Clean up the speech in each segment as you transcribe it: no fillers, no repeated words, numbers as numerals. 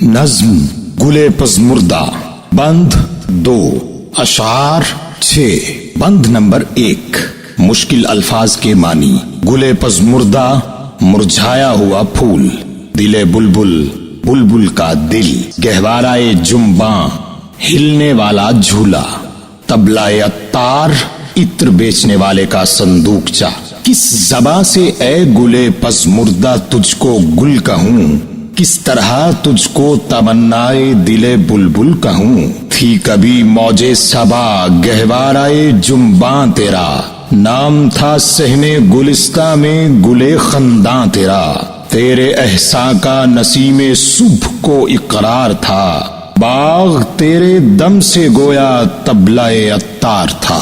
نظم گلے پزمردہ بند 2 اشعار 6 بند نمبر 1 مشکل الفاظ کے معنی۔ گلے پزمردہ مرجھایا ہوا پھول، دل بلبل بلبل کا دل، گہوارائے جنباں ہلنے والا جھولا، طبلہ عطار عطر بیچنے والے کا صندوقچہ۔ کس زباں سے اے گلے پزمردہ تجھ کو گل کہوں، کس طرح تجھ کو تمنائے دل بلبل کہوں۔ تھی کبھی موج صبا گہوارائے جنباں تیرا، نام تھا صحن گلستہ میں گلے خنداں تیرا۔ تیرے احساں کا نسیم صبح کو اقرار تھا، باغ تیرے دم سے گویا طبلہ عطار تھا۔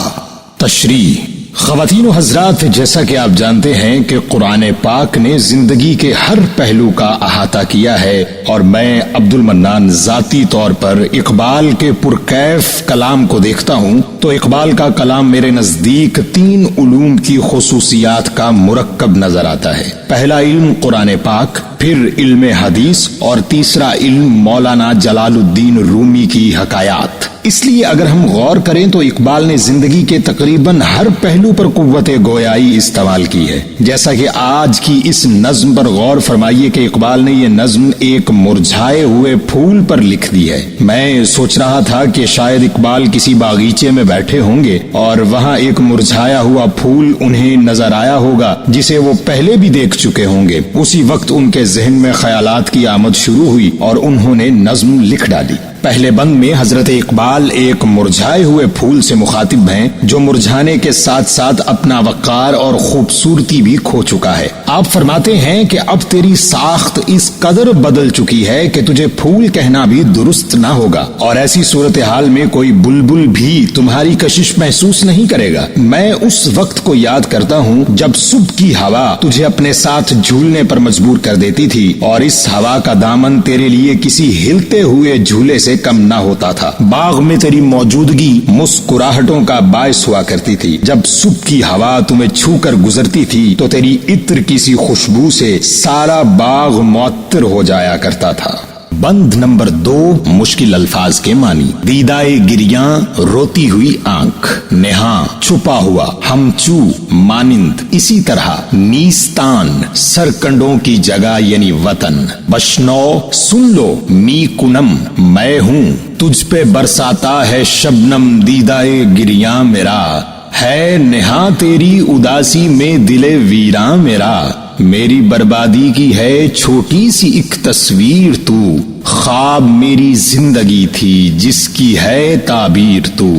تشریح۔ خواتین و حضرات، جیسا کہ آپ جانتے ہیں کہ قرآن پاک نے زندگی کے ہر پہلو کا احاطہ کیا ہے، اور میں عبد المنان ذاتی طور پر اقبال کے پرکیف کلام کو دیکھتا ہوں تو اقبال کا کلام میرے نزدیک 3 علوم کی خصوصیات کا مرکب نظر آتا ہے۔ پہلا علم قرآن پاک، پھر علم حدیث، اور تیسرا علم مولانا جلال الدین رومی کی حکایات۔ اس لیے اگر ہم غور کریں تو اقبال نے زندگی کے تقریباً ہر پہلو پر قوت گویائی استعمال کی ہے۔ جیسا کہ آج کی اس نظم پر غور فرمائیے کہ اقبال نے یہ نظم ایک مرجھائے ہوئے پھول پر لکھ دی ہے۔ میں سوچ رہا تھا کہ شاید اقبال کسی باغیچے میں بیٹھے ہوں گے اور وہاں ایک مرجھایا ہوا پھول انہیں نظر آیا ہوگا جسے وہ پہلے بھی دیکھ چکے ہوں گے۔ اسی وقت ان کے ذہن میں خیالات کی آمد شروع ہوئی اور انہوں نے نظم لکھ ڈالی۔ پہلے بند میں حضرت اقبال ایک مرجھائے ہوئے پھول سے مخاطب ہیں جو مرجھانے کے ساتھ ساتھ اپنا وقار اور خوبصورتی بھی کھو چکا ہے۔ آپ فرماتے ہیں کہ اب تیری ساخت اس قدر بدل چکی ہے کہ تجھے پھول کہنا بھی درست نہ ہوگا، اور ایسی صورتحال میں کوئی بلبل بھی تمہاری کشش محسوس نہیں کرے گا۔ میں اس وقت کو یاد کرتا ہوں جب صبح کی ہوا تجھے اپنے ساتھ جھولنے پر مجبور کر دیتی تھی، اور اس ہوا کا دامن تیرے لیے کسی ہلتے ہوئے جھولے سے کم نہ ہوتا تھا۔ باغ میں تیری موجودگی مسکراہٹوں کا باعث ہوا کرتی تھی۔ جب صبح کی ہوا تمہیں چھو کر گزرتی تھی تو تیری عطر کسی خوشبو سے سارا باغ معطر ہو جایا کرتا تھا۔ بند نمبر 2 مشکل الفاظ کے معنی۔ دیدائے گریاں روتی ہوئی آنکھ، نہاں چھپا ہوا، ہمچو مانند، اسی طرح، نیستان سرکنڈوں کی جگہ یعنی وطن، بشنو سن لو، می کنم میں ہوں، تجھ پہ برساتا ہے شبنم دیدائے گریاں میرا، ہے نہاں تیری اداسی میں دل ویراں میرا، میری بربادی کی ہے چھوٹی سی ایک تصویر تو، خواب میری زندگی تھی جس کی ہے تعبیر تو،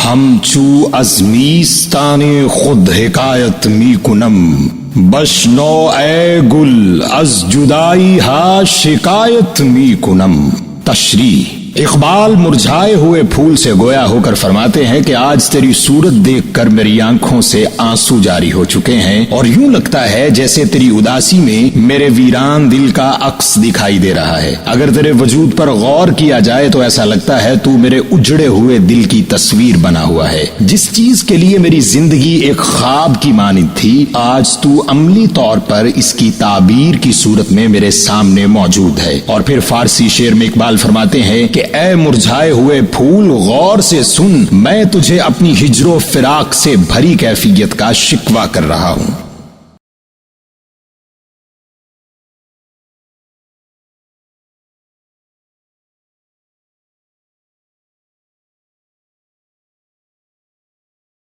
ہم چو از میستان خود حکایت می کنم، بشنو اے گل از جدائی ہا شکایت می کنم۔ تشریح۔ اقبال مرجھائے ہوئے پھول سے گویا ہو کر فرماتے ہیں کہ آج تیری صورت دیکھ کر میری آنکھوں سے آنسو جاری ہو چکے ہیں، اور یوں لگتا ہے جیسے تیری اداسی میں میرے ویران دل کا عکس دکھائی دے رہا ہے۔ اگر تیرے وجود پر غور کیا جائے تو ایسا لگتا ہے تو میرے اجڑے ہوئے دل کی تصویر بنا ہوا ہے۔ جس چیز کے لیے میری زندگی ایک خواب کی مانند تھی، آج تو عملی طور پر اس کی تعبیر کی صورت میں میرے سامنے موجود ہے۔ اور پھر فارسی شعر میں اقبال فرماتے ہیں کہ اے مرجھائے ہوئے پھول غور سے سن، میں تجھے اپنی ہجر و فراق سے بھری کیفیت کا شکوہ کر رہا ہوں۔